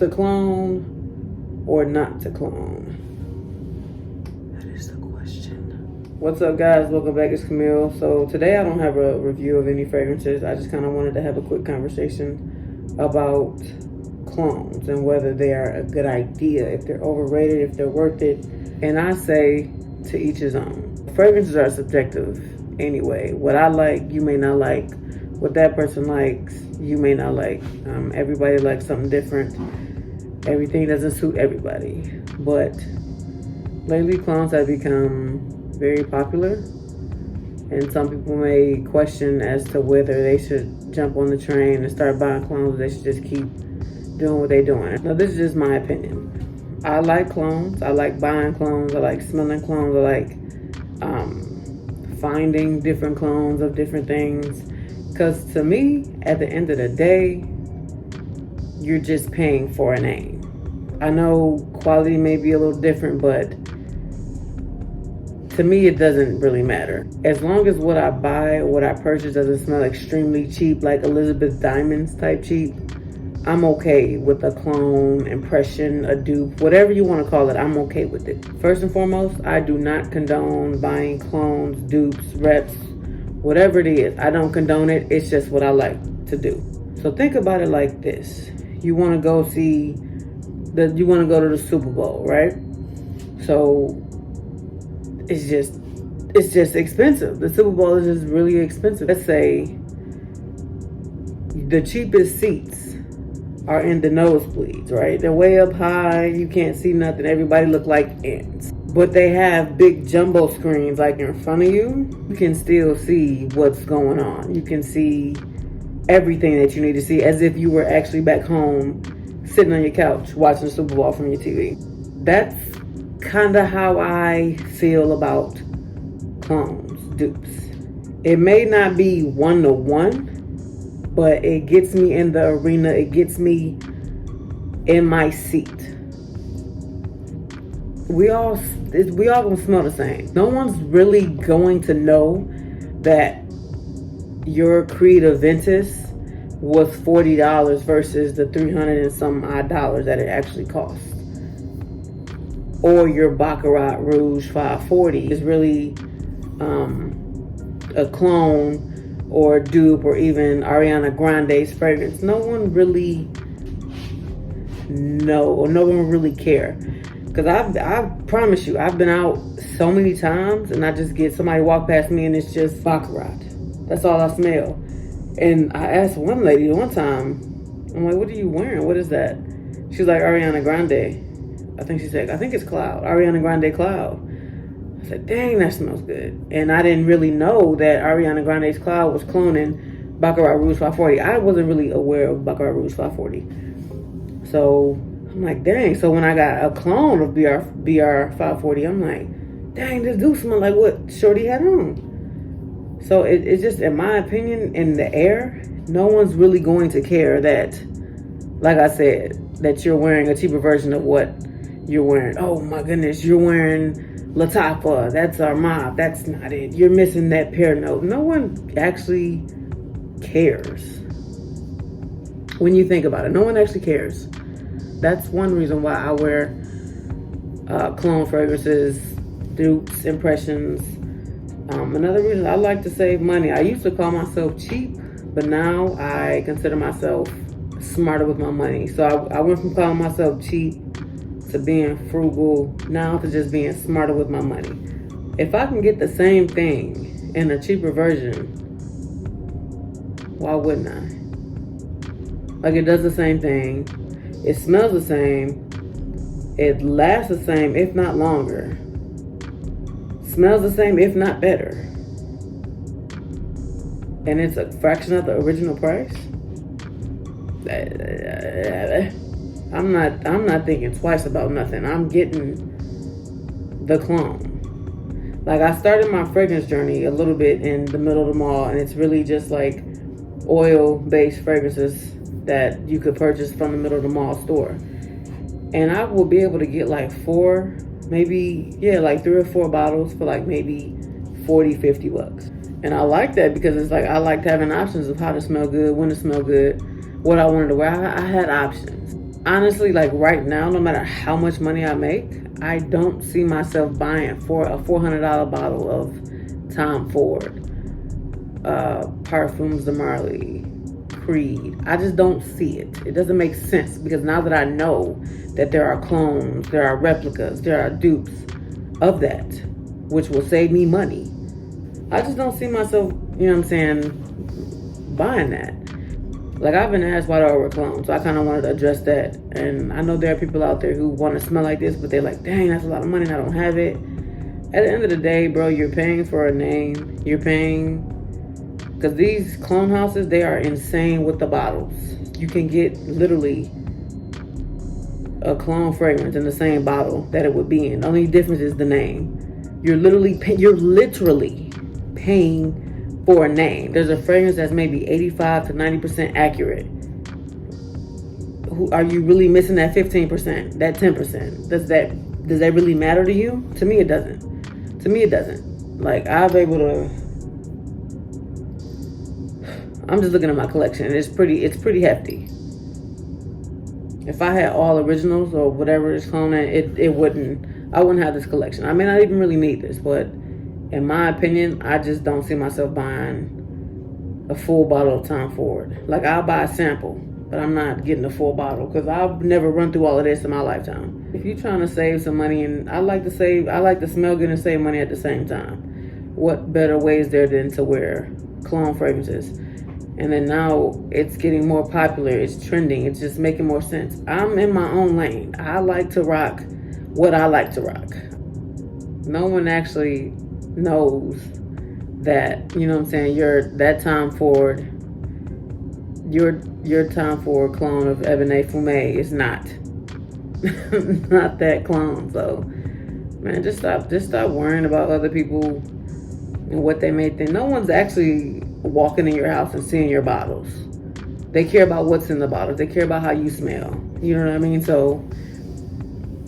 to clone or not to clone? That is the question. What's up, guys? Welcome back. It's Camille. So today I don't have a review of any fragrances. I just kind of wanted to have a quick conversation about clones and whether they are a good idea, if they're overrated, if they're worth it. And I say to each his own. Fragrances are subjective anyway. What I like, you may not like. What that person likes, you may not like. Everybody likes something different. Everything doesn't suit everybody. But lately, clones have become very popular. And some people may question as to whether they should jump on the train and start buying clones, or they should just keep doing what they're doing. Now, this is just my opinion. I like clones. I like buying clones. I like smelling clones. I like finding different clones of different things. Because to me, at the end of the day, you're just paying for a name. I know quality may be a little different, but to me, it doesn't really matter. As long as what I buy or what I purchase doesn't smell extremely cheap, like Elizabeth Diamonds type cheap, I'm okay with a clone, impression, a dupe, whatever you want to call it, I'm okay with it. First and foremost, I do not condone buying clones, dupes, reps, whatever it is. I don't condone it. It's just what I like to do. So think about it like this. You want to go to the Super Bowl, right? So it's just expensive. The Super Bowl is just really expensive. Let's say the cheapest seats are in the nosebleeds, right? They're way up high. You can't see nothing. Everybody look like ants. But they have big jumbo screens like in front of you. You can still see what's going on. You can see everything that you need to see as if you were actually back home sitting on your couch watching the Super Bowl from your TV. That's kind of how I feel about clones, dupes. It may not be one-to-one, but it gets me in the arena. It gets me in my seat. We all gonna smell the same. No one's really going to know that your Creed Aventus was $40 versus the $300 and some odd dollars that it actually cost. Or your Baccarat Rouge 540 is really a clone or dupe, or even Ariana Grande's fragrance. No one really care. Because I promise you, I've been out so many times and I just get somebody walk past me and it's just Baccarat. That's all I smell. And I asked one lady one time, I'm like, what are you wearing? What is that? She's like, Ariana Grande. I think it's Cloud. Ariana Grande Cloud. I said, dang, that smells good. And I didn't really know that Ariana Grande's Cloud was cloning Baccarat Rouge 540. I wasn't really aware of Baccarat Rouge 540. So I'm like, dang. So when I got a clone of BR 540, I'm like, dang, this do smell like what Shorty had on. So it's just, in my opinion, in the air, no one's really going to care that, like I said, that you're wearing a cheaper version of what you're wearing. Oh my goodness, you're wearing Latapa. That's our mob. That's not it. You're missing that pear note. No one actually cares. When you think about it, no one actually cares. That's one reason why I wear clone fragrances, dupes, impressions. Another reason, I like to save money. I used to call myself cheap, but now I consider myself smarter with my money. So I went from calling myself cheap to being frugal, now to just being smarter with my money. If I can get the same thing in a cheaper version, why wouldn't I? Like, it does the same thing. It smells the same. It lasts the same, if not longer. Smells the same, if not better. And it's a fraction of the original price. I'm not thinking twice about nothing. I'm getting the clone. Like, I started my fragrance journey a little bit in the middle of the mall, and it's really just like oil-based fragrances that you could purchase from the middle of the mall store. And I will be able to get like like 3 or 4 bottles for like maybe $40-50. And I like that because it's like, I liked having options of how to smell good, when to smell good, what I wanted to wear. I had options. Honestly, like right now, no matter how much money I make, I don't see myself buying for a $400 bottle of Tom Ford, Parfums de Marley, Creed. I just don't see it. It doesn't make sense because now that I know that there are clones, there are replicas, there are dupes of that, which will save me money, I just don't see myself, you know what I'm saying, buying that. Like, I've been asked why do I wear cologne, so I kind of wanted to address that. And I know there are people out there who want to smell like this, but they're like, dang, that's a lot of money and I don't have it. At the end of the day, bro, you're paying for a name. You're paying, because these clone houses, they are insane with the bottles. You can get literally a clone fragrance in the same bottle that it would be in. The only difference is the name. You're literally paying for a name. There's a fragrance that's maybe 85 to 90% accurate. Are you really missing that 15%, that 10%? Does that really matter to you? To me, it doesn't. To me, it doesn't. Like, I'm just looking at my collection, and it's pretty hefty. If I had all originals or whatever it's clone, I wouldn't have this collection. I may not even really need this, but in my opinion, I just don't see myself buying a full bottle of Tom Ford. Like, I'll buy a sample, but I'm not getting a full bottle because I've never run through all of this in my lifetime. If you're trying to save some money, and I like to smell good and save money at the same time. What better way is there than to wear cologne fragrances? And then now it's getting more popular. It's trending. It's just making more sense. I'm in my own lane. I like to rock what I like to rock. No one actually knows that, you know what I'm saying, that Tom Ford, your Tom Ford clone of Ebony Fume is not not that clone. So, man, just stop worrying about other people and what they may think. No one's actually walking in your house and seeing your bottles. They care about what's in the bottles. They care about how you smell. You know what I mean? So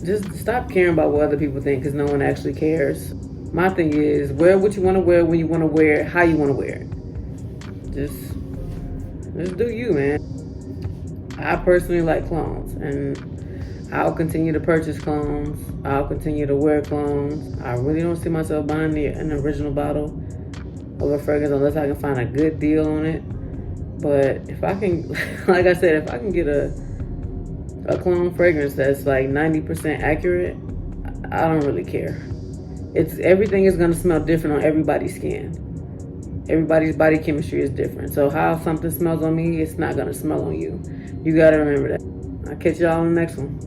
just stop caring about what other people think, because no one actually cares. My thing is, wear what you want to wear, when you want to wear it, how you want to wear it. Just do you, man. I personally like clones, and I'll continue to purchase clones. I'll continue to wear clones. I really don't see myself buying an original bottle of a fragrance unless I can find a good deal on it. But if I can, like I said, if I can get a cologne fragrance that's like 90% accurate, I don't really care. Everything is gonna smell different on everybody's skin. Everybody's body chemistry is different. So how something smells on me, it's not gonna smell on you. You gotta remember that. I'll catch y'all on the next one.